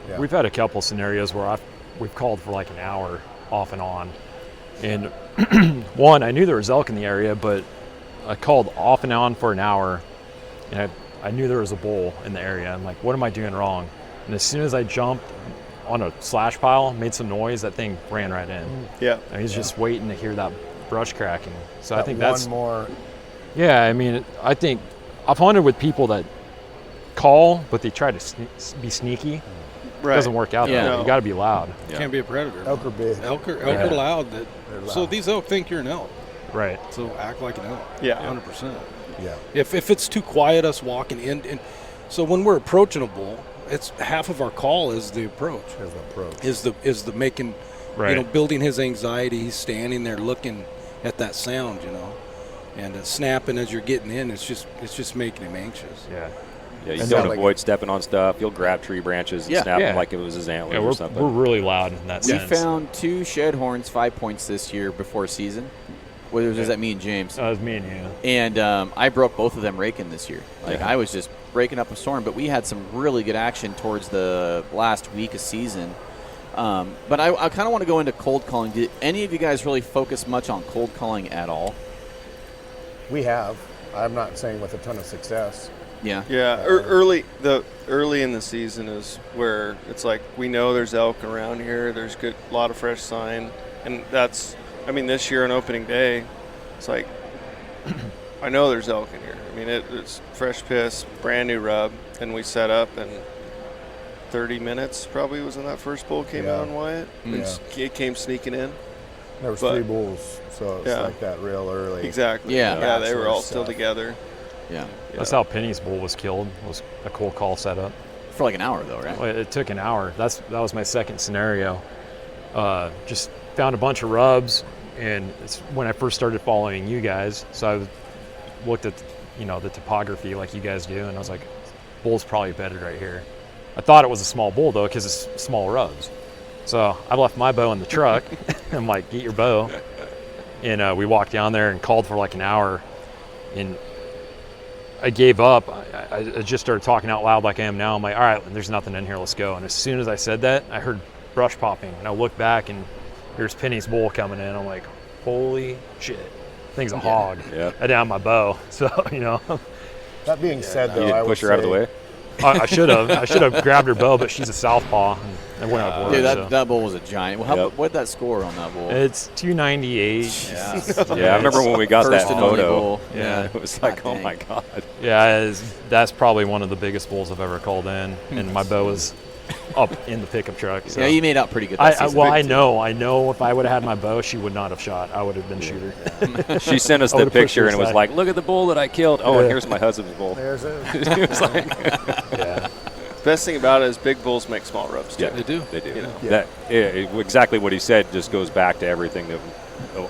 Speaker 4: Yeah.
Speaker 1: We've had a couple scenarios where we've called for like an hour off and on. And one, I knew there was elk in the area, but I called off and on for an hour, and I knew there was a bull in the area. I'm like, what am I doing wrong? And as soon as I jumped on a slash pile, made some noise, that thing ran right in.
Speaker 3: Yeah.
Speaker 1: And he's just waiting to hear that brush cracking. So I think
Speaker 4: one
Speaker 1: that's
Speaker 4: more.
Speaker 1: Yeah, I mean, I think I've hunted with people that call, but they try to be sneaky. It
Speaker 3: Right.
Speaker 1: doesn't work out
Speaker 2: Yeah.
Speaker 1: that way. You got to be loud.
Speaker 6: Can't be a predator.
Speaker 4: Elk are big.
Speaker 6: Elk are
Speaker 1: Yeah.
Speaker 6: loud.
Speaker 4: They're
Speaker 6: So
Speaker 4: loud.
Speaker 6: these elk think you're an elk.
Speaker 1: Right.
Speaker 6: So act like an elk.
Speaker 3: Yeah.
Speaker 6: 100%.
Speaker 4: Yeah.
Speaker 6: If it's too quiet, us walking in, and so when we're approaching a bull, it's half of our call is the approach.
Speaker 4: Here's the approach.
Speaker 6: Is the making,
Speaker 1: Right.
Speaker 6: building his anxiety. He's standing there looking at that sound, and snapping as you're getting in. It's just making him anxious.
Speaker 1: Yeah.
Speaker 5: Yeah, you
Speaker 4: And
Speaker 5: don't
Speaker 4: like-
Speaker 5: avoid stepping on stuff. You'll grab tree branches and
Speaker 2: Yeah.
Speaker 5: snap
Speaker 1: Yeah.
Speaker 5: them like it was his antlers
Speaker 1: Yeah,
Speaker 5: or
Speaker 1: we're
Speaker 5: something.
Speaker 1: really loud in that
Speaker 2: We
Speaker 1: sense.
Speaker 2: found 2 shed horns 5 points this year before season. What was that, me and James?
Speaker 1: That was me and you.
Speaker 2: And I broke both of them raking this year. Like, I was just breaking up a storm, but we had some really good action towards the last week of season. But I kind of want to go into cold calling. Did any of you guys really focus much on cold calling at all?
Speaker 4: We have. I'm not saying with a ton of success.
Speaker 2: Yeah.
Speaker 3: Yeah, early in the season is where it's like we know there's elk around here. There's a lot of fresh sign, and that's. I mean, this year on opening day, it's like I know there's elk in here. I mean, it's fresh piss, brand new rub, and we set up, and 30 minutes probably was when that first bull came out on Wyatt. It came sneaking in.
Speaker 4: There was
Speaker 3: But-
Speaker 4: 3 bulls, so it's like that real early.
Speaker 3: Exactly.
Speaker 2: Yeah.
Speaker 3: Yeah, they were all
Speaker 4: Stuff.
Speaker 3: still together.
Speaker 2: Yeah.
Speaker 1: That's how Penny's bull was killed. Was a cold call setup.
Speaker 2: For like an hour, though, right?
Speaker 1: Well, it took an hour. That was my second scenario. Just found a bunch of rubs, and it's when I first started following you guys. So I looked at the topography like you guys do, and I was like, bull's probably bedded right here. I thought it was a small bull though, because it's small rubs. So I left my bow in the truck. I'm like, get your bow, and we walked down there and called for like an hour, and I gave up. I just started talking out loud like I am now. I'm like, all right, there's nothing in here. Let's go. And as soon as I said that, I heard brush popping, and I looked back, and here's Penny's bull coming in. I'm like, holy shit, thing's a hog.
Speaker 5: Yeah.
Speaker 1: I down my bow. So
Speaker 4: That being said, though,
Speaker 5: You didn't
Speaker 4: I
Speaker 5: push
Speaker 4: would
Speaker 5: her out of the
Speaker 4: say-
Speaker 5: way?
Speaker 1: I should have. I should have grabbed her bow, but she's a southpaw, and I went out of work.
Speaker 2: Dude,
Speaker 1: so.
Speaker 2: that bull was a giant. Well,
Speaker 5: Yep.
Speaker 2: what'd that score on that bull?
Speaker 1: It's 298.
Speaker 2: Yeah.
Speaker 5: Yeah, I remember when we got that
Speaker 2: First and only
Speaker 5: photo.
Speaker 2: bull.
Speaker 1: Yeah.
Speaker 5: It was like,
Speaker 2: God
Speaker 5: oh
Speaker 2: dang.
Speaker 5: my God.
Speaker 1: Yeah, that's probably one of the biggest bulls I've ever called in, and my bow was up in the pickup truck. So.
Speaker 2: Yeah, you made out pretty good that season.
Speaker 1: I know if I would have had my bow, she would not have shot. I would have been shooter.
Speaker 5: She sent us
Speaker 1: I
Speaker 5: the
Speaker 1: would've pushed
Speaker 5: picture
Speaker 1: her
Speaker 5: and it was
Speaker 1: aside.
Speaker 5: like, look at the bull that I killed. Oh, and here's my husband's bull.
Speaker 4: There's it.
Speaker 5: It was like,
Speaker 1: Yeah.
Speaker 3: Best thing about it is big bulls make small rubs too.
Speaker 5: yeah,
Speaker 6: They do.
Speaker 5: They do.
Speaker 3: You know.
Speaker 5: That exactly what he said just goes back to everything that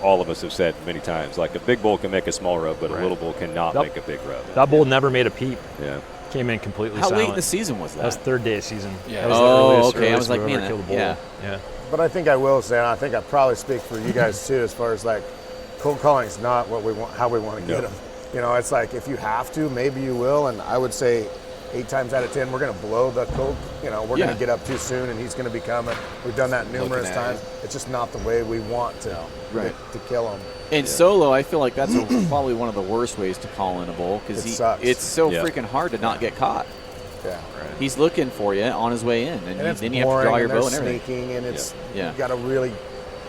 Speaker 5: all of us have said many times. Like a big bull can make a small rub, but a little bull cannot
Speaker 1: Yep.
Speaker 5: make a big rub.
Speaker 1: That bull never made a peep.
Speaker 5: Yeah.
Speaker 1: Came in completely
Speaker 2: How
Speaker 1: silent.
Speaker 2: late in the season was
Speaker 1: That was
Speaker 2: that?
Speaker 1: third day of season.
Speaker 6: Yeah.
Speaker 1: That was
Speaker 2: Oh,
Speaker 1: the earliest,
Speaker 2: okay. I was
Speaker 1: earliest
Speaker 2: like,
Speaker 1: we've ever
Speaker 2: man,
Speaker 1: killed a bull.
Speaker 2: yeah.
Speaker 1: Yeah.
Speaker 4: But I think I will say, and I think I probably speak for you guys too, as far as like cold calling is not what we want, how we want to get
Speaker 5: No.
Speaker 4: them. You know, it's like if you have to, maybe you will, and I would say 8 times out of 10 we're going to blow the cold. You know, we're going
Speaker 2: Yeah.
Speaker 4: to get up too soon, and he's going to be coming. We've done that numerous
Speaker 6: at
Speaker 4: times. It's just not the way we want to to kill them.
Speaker 2: In solo, I feel like that's probably one of the worst ways to call in a bull because
Speaker 4: It sucks.
Speaker 2: it's so
Speaker 5: Yeah.
Speaker 2: freaking hard to not get caught.
Speaker 4: Yeah.
Speaker 2: He's looking for you on his way in, and,
Speaker 4: And it's
Speaker 2: then you have to
Speaker 4: boring,
Speaker 2: draw your
Speaker 4: and
Speaker 2: bow
Speaker 4: they're
Speaker 2: and everything.
Speaker 4: sneaking, and it's
Speaker 2: Yeah.
Speaker 4: you got to really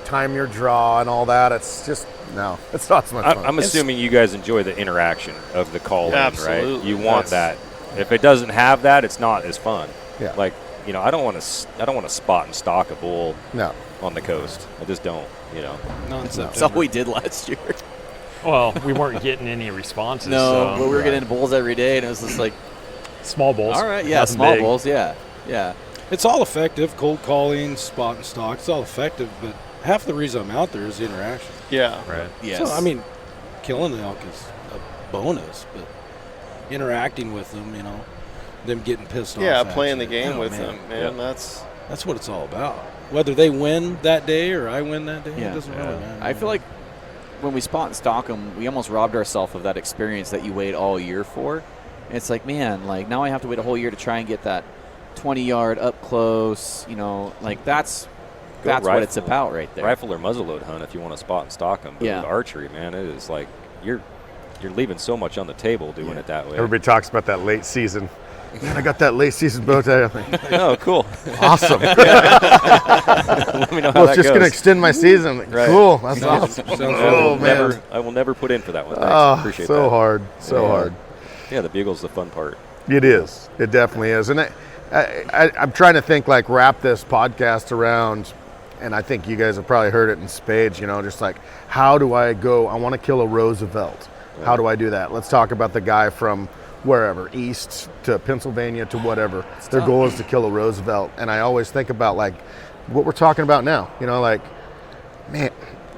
Speaker 4: time your draw and all that. It's just no, it's not so much fun.
Speaker 5: I'm assuming you guys enjoy the interaction of the call in, right?
Speaker 3: Absolutely.
Speaker 5: You want
Speaker 3: That's-
Speaker 5: that. If it doesn't have that, it's not as fun.
Speaker 4: Yeah.
Speaker 5: Like, I don't want to spot and stalk a bull
Speaker 4: no.
Speaker 5: on the coast. I just don't,
Speaker 2: That's all we did last year.
Speaker 1: Well, we weren't getting any responses.
Speaker 2: No,
Speaker 1: so.
Speaker 2: but we were getting bulls every day, and it was just like,
Speaker 1: Small bulls.
Speaker 2: all right, yeah,
Speaker 1: Nothing
Speaker 2: small
Speaker 1: big.
Speaker 2: bulls, yeah.
Speaker 6: It's all effective. Cold calling, spot and stock. It's all effective, but half the reason I'm out there is the interaction.
Speaker 3: Yeah.
Speaker 1: Right.
Speaker 2: Yes.
Speaker 6: So I mean, killing the elk is a bonus, but interacting with them, them getting pissed off.
Speaker 3: Yeah,
Speaker 6: at
Speaker 3: playing
Speaker 6: you.
Speaker 3: the game
Speaker 6: Oh,
Speaker 3: with
Speaker 6: man.
Speaker 3: them, man.
Speaker 5: Yeah.
Speaker 6: That's what it's all about. Whether they win that day or I win that day,
Speaker 2: Yeah.
Speaker 6: it doesn't really matter.
Speaker 2: I feel like when we spot and stalk them, we almost robbed ourselves of that experience that you wait all year for. And it's like, man, like now I have to wait a whole year to try and get that 20-yard up close. Like that's what it's
Speaker 5: rifle.
Speaker 2: about right there.
Speaker 5: Rifle or muzzleload hunt if you want to spot and stalk them. But
Speaker 2: Yeah.
Speaker 5: with archery, man, it is like you're leaving so much on the table doing it that way.
Speaker 4: Everybody talks about that late season. Man, I got that late season bow tie. I'm like,
Speaker 5: Oh, cool.
Speaker 4: awesome.
Speaker 5: Let me know how
Speaker 4: Well,
Speaker 5: that
Speaker 4: it's just
Speaker 5: goes.
Speaker 4: going to extend my season. I'm like,
Speaker 5: Right.
Speaker 4: cool. That's awesome. Oh, man.
Speaker 5: I will never put in for that one. Thanks.
Speaker 4: Oh,
Speaker 5: Appreciate
Speaker 4: so
Speaker 5: that.
Speaker 4: hard. So hard.
Speaker 5: Yeah, the bugle's the fun part.
Speaker 4: It is. It definitely is. And I'm trying to think, like, wrap this podcast around, and I think you guys have probably heard it in spades, just like, how do I go? I want to kill a Roosevelt. How do I do that? Let's talk about the guy from wherever, east to Pennsylvania to whatever. Their goal is to kill a Roosevelt. And I always think about, like, what we're talking about now. Like, man,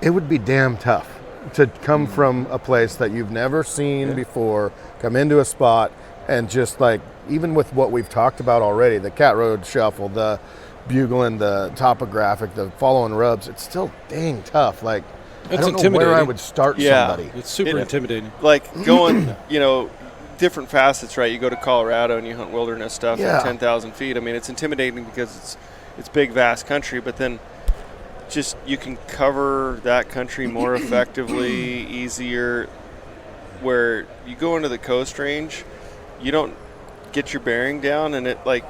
Speaker 4: it would be damn tough to come from a place that you've never seen before, come into a spot and just like even with what we've talked about already, the cat road shuffle, the bugling, the topographic, the following rubs, it's still dang tough. Like, I
Speaker 6: It's
Speaker 4: don't know where I
Speaker 6: intimidating.
Speaker 4: would start
Speaker 3: Yeah.
Speaker 4: somebody.
Speaker 6: It's super
Speaker 3: It-
Speaker 6: intimidating.
Speaker 3: Like going, different facets, right? You go to Colorado and you hunt wilderness stuff
Speaker 4: Yeah.
Speaker 3: at 10,000 feet. I mean, it's intimidating because it's big, vast country, but then just you can cover that country more effectively, easier. Where you go into the coast range, you don't get your bearing down, and it like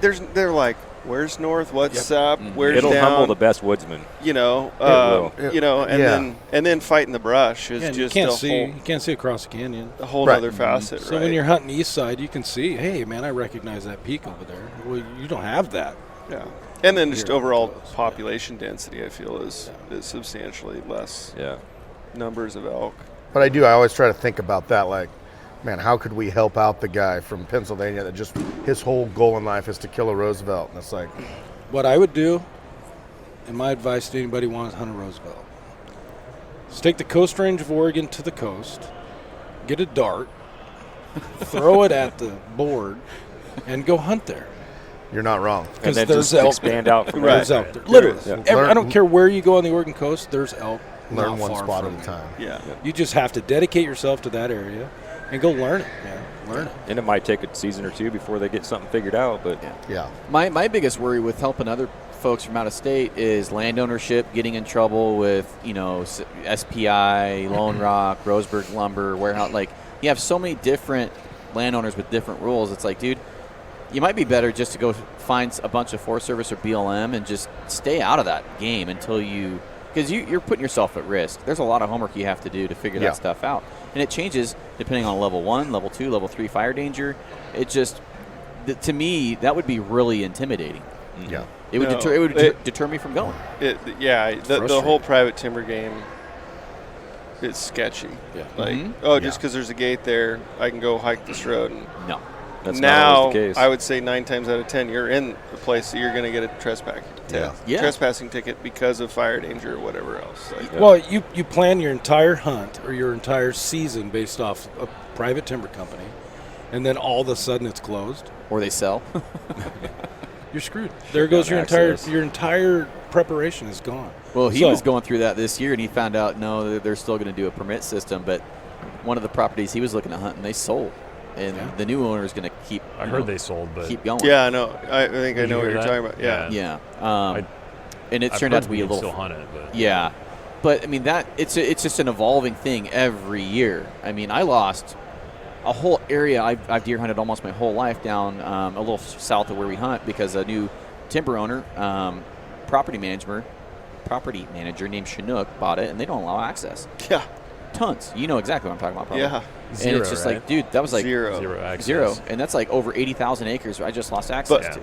Speaker 3: they're like, where's north, what's up, where's
Speaker 5: It'll
Speaker 3: down,
Speaker 5: humble the best woodsman.
Speaker 3: will. And
Speaker 4: Yeah.
Speaker 3: then fighting the brush is
Speaker 6: Yeah, and you
Speaker 3: just
Speaker 6: can't see across the canyon.
Speaker 3: a whole
Speaker 4: Right.
Speaker 3: other facet,
Speaker 6: So
Speaker 3: right?
Speaker 6: when you're hunting east side, you can see, hey man, I recognize that peak over there. Well, you don't have that.
Speaker 3: Yeah, and then just
Speaker 6: Here,
Speaker 3: overall
Speaker 6: close, yeah.
Speaker 3: population density, I feel, is substantially less
Speaker 5: Yeah.
Speaker 3: numbers of elk.
Speaker 4: But I always try to think about that, like, man, how could we help out the guy from Pennsylvania that just his whole goal in life is to kill a Roosevelt? And it's like,
Speaker 6: What I would do, and my advice to anybody who wants to hunt a Roosevelt, is take the coast range of Oregon to the coast, get a dart, throw it at the board, and go hunt there.
Speaker 4: you're not wrong.
Speaker 5: And
Speaker 6: Because
Speaker 5: then
Speaker 6: there's
Speaker 5: just
Speaker 6: elk.
Speaker 5: expand out from
Speaker 6: There's
Speaker 5: there.
Speaker 6: elk there. Literally.
Speaker 3: There
Speaker 4: is.
Speaker 6: I don't care where you go on the Oregon coast, there's elk.
Speaker 4: Learn
Speaker 6: not
Speaker 4: one
Speaker 6: far
Speaker 4: spot
Speaker 6: from
Speaker 4: at a
Speaker 6: you.
Speaker 4: time.
Speaker 3: Yeah.
Speaker 6: You just have to dedicate yourself to that area and go learn it, man. Learn it.
Speaker 5: And it might take a season or two before they get something figured out, but
Speaker 4: Yeah.
Speaker 2: My biggest worry with helping other folks from out of state is land ownership getting in trouble with, SPI, Lone Rock, Roseburg Lumber, Warehouse. Like, you have so many different landowners with different rules. It's like, dude, you might be better just to go find a bunch of Forest Service or BLM and just stay out of that game until you – because you're putting yourself at risk. There's a lot of homework you have to do to figure
Speaker 4: Yeah.
Speaker 2: that stuff out. And it changes depending on level 1, level 2, level 3 fire danger. It just – to me, that would be really intimidating.
Speaker 4: Yeah.
Speaker 2: It would,
Speaker 3: No,
Speaker 2: deter me from going.
Speaker 3: The whole private timber game is sketchy.
Speaker 6: Yeah.
Speaker 3: Like,
Speaker 2: Mhm.
Speaker 3: just because there's a gate there, I can go hike this road. And
Speaker 2: No.
Speaker 5: that's not
Speaker 3: now,
Speaker 5: always the case.
Speaker 3: I would say 9 times out of 10, you're in a place that you're going to get a
Speaker 2: Yeah.
Speaker 3: trespassing ticket because of fire danger or whatever else. Like,
Speaker 5: Yeah.
Speaker 6: Well, you plan your entire hunt or your entire season based off a private timber company, and then all of a sudden it's closed.
Speaker 2: Or they sell.
Speaker 6: You're screwed. There goes your
Speaker 5: access.
Speaker 6: entire preparation is gone.
Speaker 2: Well, he
Speaker 6: So-
Speaker 2: was going through that this year, and he found out, no, they're still going to do a permit system, but one of the properties he was looking at hunting, they sold. And
Speaker 6: Yeah.
Speaker 2: the new owner is going to keep
Speaker 1: I heard they sold, but
Speaker 2: keep going.
Speaker 3: yeah, I know. I think I
Speaker 1: Did
Speaker 3: know
Speaker 1: you
Speaker 3: what
Speaker 1: hear
Speaker 3: you're
Speaker 1: that?
Speaker 3: talking about. Yeah.
Speaker 2: Yeah. And it's
Speaker 1: I've
Speaker 2: turned out
Speaker 1: heard
Speaker 2: to be
Speaker 1: we
Speaker 2: a
Speaker 1: can
Speaker 2: little
Speaker 1: still hunt it. But
Speaker 2: Yeah, but I mean it's just an evolving thing every year. I mean, I lost a whole area. I've deer hunted almost my whole life down a little south of where we hunt because a new timber owner, property manager named Chinook bought it, and they don't allow access.
Speaker 3: Yeah.
Speaker 2: Tons. You know exactly what I'm talking about, probably.
Speaker 3: Yeah.
Speaker 2: And
Speaker 1: Zero,
Speaker 2: it's just
Speaker 1: right?
Speaker 2: like, dude, that was like
Speaker 3: Zero.
Speaker 1: access.
Speaker 2: zero, and that's like over 80,000 acres I just lost access
Speaker 3: But-
Speaker 2: to.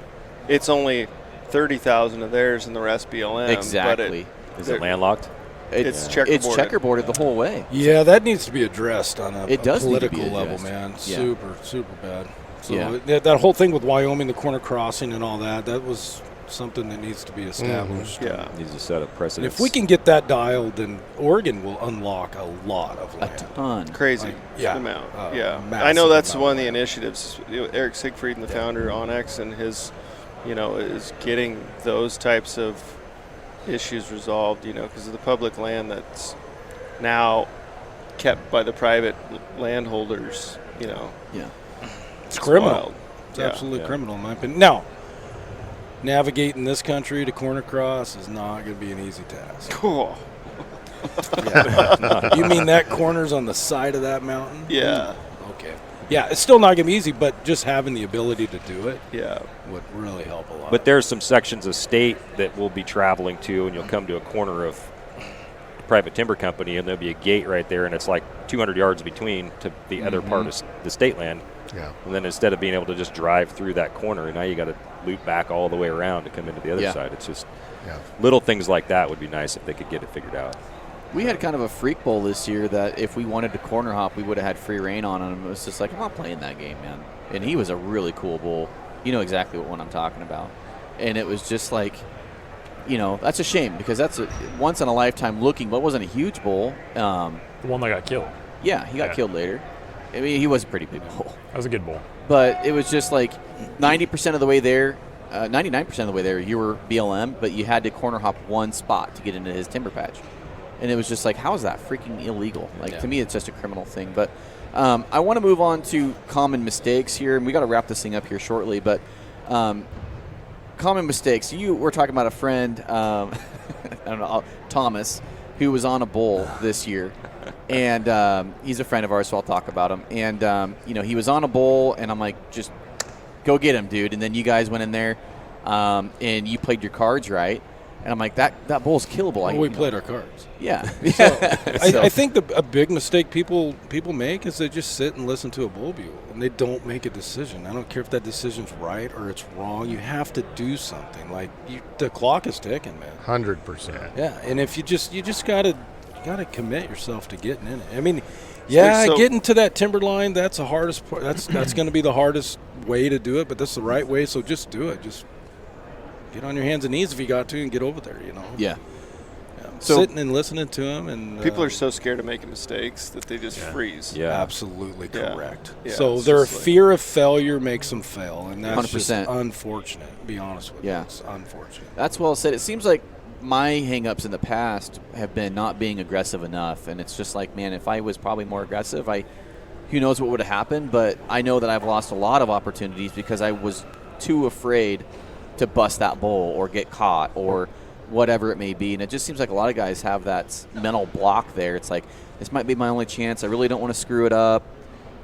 Speaker 3: It's only 30,000 of theirs and the rest BLM.
Speaker 2: Exactly.
Speaker 5: Is it landlocked?
Speaker 3: It's
Speaker 2: It's
Speaker 3: checkerboarded.
Speaker 2: checkerboarded the whole way.
Speaker 6: Yeah, that needs to be addressed on a,
Speaker 2: It does need to be
Speaker 6: political level,
Speaker 2: addressed.
Speaker 6: man.
Speaker 2: Yeah.
Speaker 6: Super bad. So
Speaker 2: Yeah.
Speaker 6: that whole thing with Wyoming, the corner crossing and all that, that was something that needs to be established.
Speaker 3: Yeah.
Speaker 5: Needs to set a
Speaker 6: And
Speaker 5: precedent.
Speaker 6: if we can get that dialed, then Oregon will unlock a lot of
Speaker 2: A
Speaker 6: land.
Speaker 2: ton.
Speaker 3: Crazy
Speaker 6: yeah,
Speaker 3: amount.
Speaker 6: a
Speaker 3: Yeah.
Speaker 6: massive
Speaker 3: I know that's
Speaker 6: amount
Speaker 3: one of
Speaker 6: of
Speaker 3: the
Speaker 6: land.
Speaker 3: initiatives. Eric Siegfried, the founder, Onyx, and his, is getting those types of issues resolved, because of the public land that's now kept by the private landholders,
Speaker 2: Yeah.
Speaker 6: It's criminal.
Speaker 3: wild.
Speaker 6: It's
Speaker 3: Yeah.
Speaker 6: absolutely criminal, in my opinion. Now, navigating this country to corner cross is not going to be an easy task.
Speaker 3: Cool.
Speaker 6: You mean that corner's on the side of that mountain?
Speaker 3: Yeah.
Speaker 6: Okay. Yeah, it's still not going to be easy, but just having the ability to do it
Speaker 3: Yeah.
Speaker 6: would really help a lot.
Speaker 5: But there's some sections of state that we'll be traveling to, and you'll come to a corner of a private timber company, and there'll be a gate right there, and it's like 200 yards between to the other part of the state land.
Speaker 4: Yeah.
Speaker 5: And then instead of being able to just drive through that corner, now you got to loop back all the way around to come into the other
Speaker 2: Yeah.
Speaker 5: side. It's just
Speaker 4: Yeah.
Speaker 5: little things like that would be nice if they could get it figured out.
Speaker 2: We had kind of a freak bowl this year that if we wanted to corner hop, we would have had free reign on him. It was just like, I'm not playing that game, man. And he was a really cool bull. You know exactly what one I'm talking about. And it was just like, that's a shame because that's a once in a lifetime looking, but it wasn't a huge bull.
Speaker 1: the one that got killed.
Speaker 2: Yeah, he got
Speaker 1: Yeah.
Speaker 2: killed later. I mean, he was a pretty big bull.
Speaker 1: That was a good bull.
Speaker 2: But it was just like 90% of the way there, 99% of the way there, you were BLM, but you had to corner hop one spot to get into his timber patch. And it was just like, how is that freaking illegal? Like, to me, it's just a criminal thing. But I want to move on to common mistakes here, and we got to wrap this thing up here shortly. But common mistakes. You were talking about a friend, I don't know, Thomas, who was on a bull this year. And he's a friend of ours, so I'll talk about him. And, he was on a bull, and I'm like, just go get him, dude. And then you guys went in there, and you played your cards right. And I'm like, that bull's killable.
Speaker 6: Well, we played our cards.
Speaker 2: Yeah.
Speaker 6: So I think a big mistake people make is they just sit and listen to a bull bugle, and they don't make a decision. I don't care if that decision's right or it's wrong. You have to do something. Like, the clock is ticking, man.
Speaker 4: 100%.
Speaker 6: Yeah, and if you just gotta commit yourself to getting in it. I mean, getting to that timber line, that's the hardest part. That's going to be the hardest way to do it, but that's the right way. So just do it. Just get on your hands and knees if you got to, and get over there.
Speaker 2: Yeah.
Speaker 6: So, sitting and listening to them, and
Speaker 3: people are so scared of making mistakes that they just freeze.
Speaker 5: Yeah,
Speaker 6: absolutely correct.
Speaker 3: Yeah,
Speaker 6: so their fear of failure makes them fail, and that's
Speaker 2: 100%.
Speaker 6: just unfortunate. To be honest with you, it's unfortunate.
Speaker 2: That's well said. It seems like my hang-ups in the past have been not being aggressive enough, and it's just like, man, if I was probably more aggressive, who knows what would have happened. But I know that I've lost a lot of opportunities because I was too afraid to bust that bull or get caught or whatever it may be. And it just seems like a lot of guys have that mental block there. It's like, this might be my only chance. I really don't want to screw it up.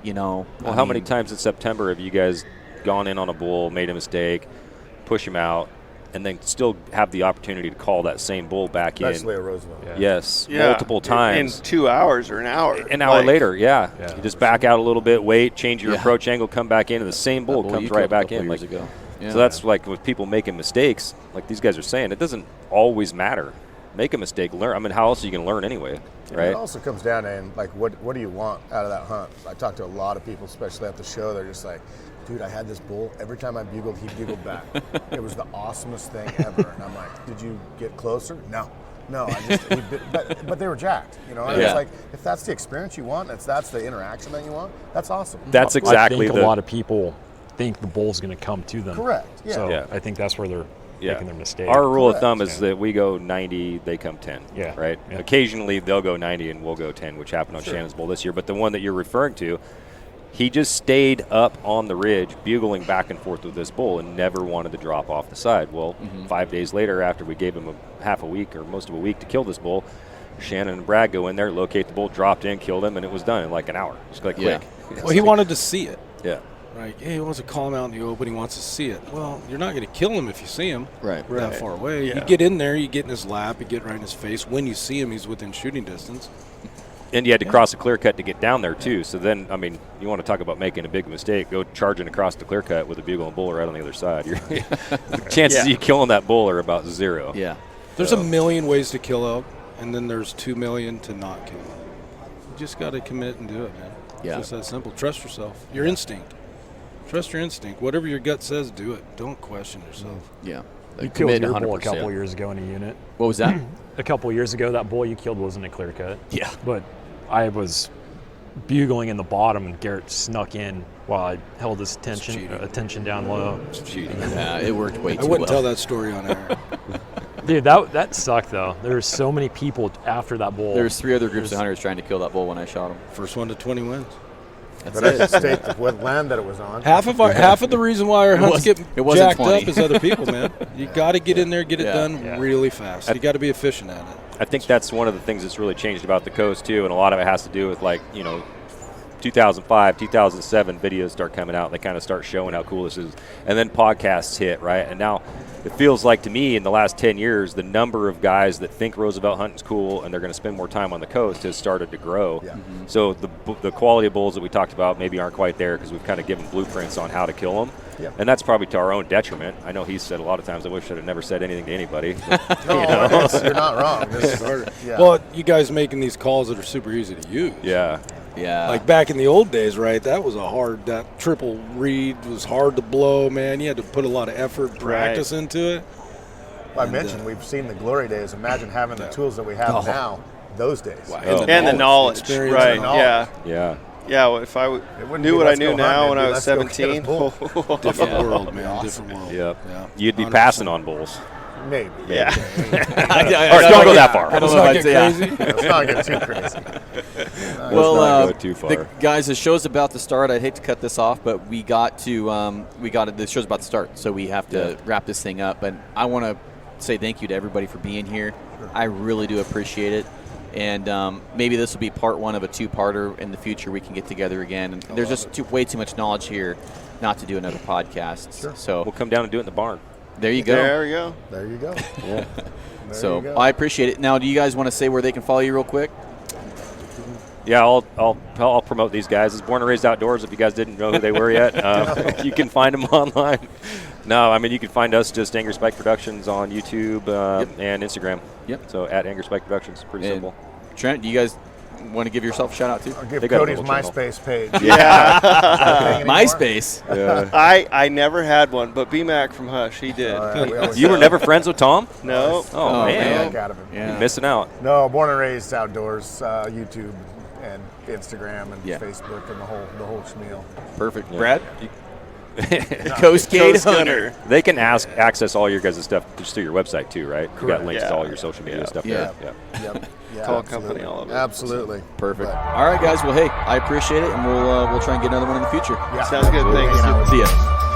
Speaker 2: Well,
Speaker 5: how many times in September have you guys gone in on a bull, made a mistake, push him out, and then still have the opportunity to call that same bull back
Speaker 4: Especially
Speaker 5: in?
Speaker 4: at Roosevelt.
Speaker 5: Yeah. Yes, multiple times.
Speaker 3: In 2 hours or an hour.
Speaker 5: An hour later, You just back out a little bit, wait, change your approach angle, come back in, and the same bull comes right back in.
Speaker 2: Years ago. Yeah.
Speaker 5: So that's like with people making mistakes, like these guys are saying, it doesn't always matter. Make a mistake, learn. I mean, how else are you going to learn anyway, right?
Speaker 4: It also comes down to, like, what do you want out of that hunt? I talked to a lot of people, especially at the show. They're just like, dude, I had this bull. Every time I bugled, he bugled back. It was the awesomest thing ever. And I'm like, did you get closer? No, but they were jacked, And it's like, if that's the experience you want, that's the interaction that you want, that's awesome.
Speaker 5: That's exactly
Speaker 1: I think a lot of people think the bull's going to come to them.
Speaker 4: Correct. Yeah.
Speaker 1: So I think that's where they're making their mistake.
Speaker 5: Our rule of thumb is that we go 90, they come 10.
Speaker 1: Yeah.
Speaker 5: Right? Yeah. Occasionally they'll go 90 and we'll go 10, which happened on Shannon's bull this year. But the one that you're referring to, he just stayed up on the ridge, bugling back and forth with this bull and never wanted to drop off the side. Well, 5 days later, after we gave him half a week or most of a week to kill this bull, Shannon and Brad go in there, locate the bull, dropped in, killed him, and it was done in like an hour. Just like quick.
Speaker 6: Well, he wanted to see it.
Speaker 5: Yeah.
Speaker 6: Right. Yeah, he wants to call him out in the open. He wants to see it. Well, you're not going to kill him if you see him.
Speaker 2: Right.
Speaker 6: That far away.
Speaker 3: Yeah.
Speaker 6: You get in there, you get in his lap, you get right in his face. When you see him, he's within shooting distance.
Speaker 5: And you had to cross a clear cut to get down there, too. So then, I mean, you want to talk about making a big mistake, go charging across the clear cut with a bugle and bull right on the other side. The chances of you killing that bull are about zero.
Speaker 2: Yeah.
Speaker 6: There's a million ways to kill elk, and then there's 2 million to not kill them. You just got to commit and do it, man.
Speaker 2: Yeah.
Speaker 6: It's just that simple. Trust yourself. Your instinct. Trust your instinct. Whatever your gut says, do it. Don't question yourself.
Speaker 2: Yeah.
Speaker 1: You killed your bull a couple years ago in a unit.
Speaker 2: What was that?
Speaker 1: A couple years ago, that bull you killed wasn't a clear cut.
Speaker 2: Yeah.
Speaker 1: But I was bugling in the bottom, and Garrett snuck in while I held his attention down low.
Speaker 2: It's cheating. Yeah, it worked way too well.
Speaker 6: I wouldn't tell that story on air.
Speaker 1: Dude, that sucked, though. There were so many people after that bull.
Speaker 2: There was 3 other groups of hunters trying to kill that bull when I shot him.
Speaker 6: First one to 20 wins.
Speaker 2: That's
Speaker 4: But I
Speaker 2: it.
Speaker 4: just state what land that it was on.
Speaker 6: Half of the reason why our hunts get
Speaker 2: it wasn't
Speaker 6: jacked
Speaker 2: 20.
Speaker 6: up is other people, man. You got to get in there, get it done really fast. You got to be efficient at it.
Speaker 5: I think that's one of the things that's really changed about the coast, too, and a lot of it has to do with, 2005, 2007 videos start coming out. They kind of start showing how cool this is. And then podcasts hit, right? And now it feels like to me in the last 10 years, the number of guys that think Roosevelt hunting's cool and they're going to spend more time on the coast has started to grow. Yeah. Mm-hmm. So the quality of bulls that we talked about maybe aren't quite there because we've kind of given blueprints on how to kill them. Yep. And that's probably to our own detriment. I know he's said a lot of times, I wish I'd have never said anything to anybody. But,
Speaker 4: You're not wrong.
Speaker 6: Well, you guys making these calls that are super easy to use.
Speaker 5: Yeah.
Speaker 2: Yeah.
Speaker 6: Like back in the old days, right? That was that triple read was hard to blow, man. You had to put a lot of effort, practice into it.
Speaker 4: I mentioned we've seen the glory days. Imagine having the tools that we have now, those days.
Speaker 6: Wow.
Speaker 3: And the knowledge, right?
Speaker 4: Yeah.
Speaker 5: Yeah.
Speaker 3: Yeah, well, if I
Speaker 4: wouldn't
Speaker 3: knew
Speaker 4: be
Speaker 3: what I
Speaker 4: let's
Speaker 3: knew
Speaker 4: go
Speaker 3: now
Speaker 4: hunting,
Speaker 3: when
Speaker 4: it'd
Speaker 3: I
Speaker 4: be
Speaker 3: was
Speaker 4: let's go get a
Speaker 3: 17.
Speaker 4: bull.
Speaker 6: Different
Speaker 3: Yeah.
Speaker 6: world, man. Different world.
Speaker 5: Yep.
Speaker 6: Yeah.
Speaker 5: You'd be
Speaker 6: 100%.
Speaker 5: passing on bulls.
Speaker 4: Maybe.
Speaker 3: Yeah.
Speaker 5: All right, don't go that far.
Speaker 2: I don't
Speaker 6: Let's
Speaker 2: know
Speaker 6: not
Speaker 2: if
Speaker 6: get
Speaker 2: I'd say
Speaker 6: crazy.
Speaker 4: Let's not get too crazy.
Speaker 2: Well,
Speaker 5: not go too far.
Speaker 2: guys, the show's about to start. I'd hate to cut this off, but we got to the show's about to start, so we have to wrap this thing up. And I want to say thank you to everybody for being here. I really do appreciate it. And maybe this will be part one of a two-parter. In the future, we can get together again. And there's just way too much knowledge here not to do another podcast.
Speaker 4: Sure.
Speaker 2: So
Speaker 5: We'll come down and do it in the barn.
Speaker 2: there you go.
Speaker 3: There we go.
Speaker 4: There you go.
Speaker 5: Yeah.
Speaker 4: There
Speaker 2: So
Speaker 4: you go.
Speaker 2: I appreciate it. Now, do you guys want to say where they can follow you real quick?
Speaker 5: Yeah, I'll promote these guys. It's Born and Raised Outdoors. If you guys didn't know who they were yet, you can find them online. No, I mean you can find us just Angry Spike Productions on YouTube and Instagram.
Speaker 2: Yep.
Speaker 5: So at Angry Spike Productions, pretty
Speaker 2: And
Speaker 5: simple.
Speaker 2: Trent, do you guys want to give yourself a shout out
Speaker 4: I'll
Speaker 2: to?
Speaker 4: give
Speaker 5: They got a
Speaker 4: Cody's
Speaker 5: little channel.
Speaker 4: MySpace page.
Speaker 3: Yeah.
Speaker 4: Anymore?
Speaker 2: MySpace.
Speaker 5: Yeah.
Speaker 3: I never had one, but B-Mac from Hush, he did.
Speaker 4: We always
Speaker 5: You were
Speaker 4: said-
Speaker 5: never friends with Tom?
Speaker 3: No.
Speaker 5: Oh,
Speaker 2: Oh,
Speaker 5: man.
Speaker 4: Heck out of him.
Speaker 2: Yeah.
Speaker 5: You're missing out.
Speaker 4: No, Born and Raised Outdoors, YouTube and Instagram and
Speaker 2: Yeah.
Speaker 4: Facebook and the whole schmeal.
Speaker 2: Perfect.
Speaker 5: Yeah.
Speaker 2: Brad? Coast Gate
Speaker 3: Coast
Speaker 2: Hunter.
Speaker 5: They can access all your guys' stuff just through your website too, right? You got
Speaker 4: Correct.
Speaker 5: links to
Speaker 3: Yeah.
Speaker 5: all your social media
Speaker 3: Yeah.
Speaker 5: stuff
Speaker 2: Yeah.
Speaker 5: there. Yeah.
Speaker 4: Yep. Yeah,
Speaker 3: Call
Speaker 4: absolutely.
Speaker 3: company, all of it.
Speaker 4: Absolutely.
Speaker 2: Perfect.
Speaker 4: But-
Speaker 2: All right, guys. Well, hey, I appreciate it, and we'll try and get another one in the future.
Speaker 4: Yeah.
Speaker 3: Sounds good. Thanks.
Speaker 4: Hanging out with
Speaker 2: See
Speaker 4: you.
Speaker 2: ya.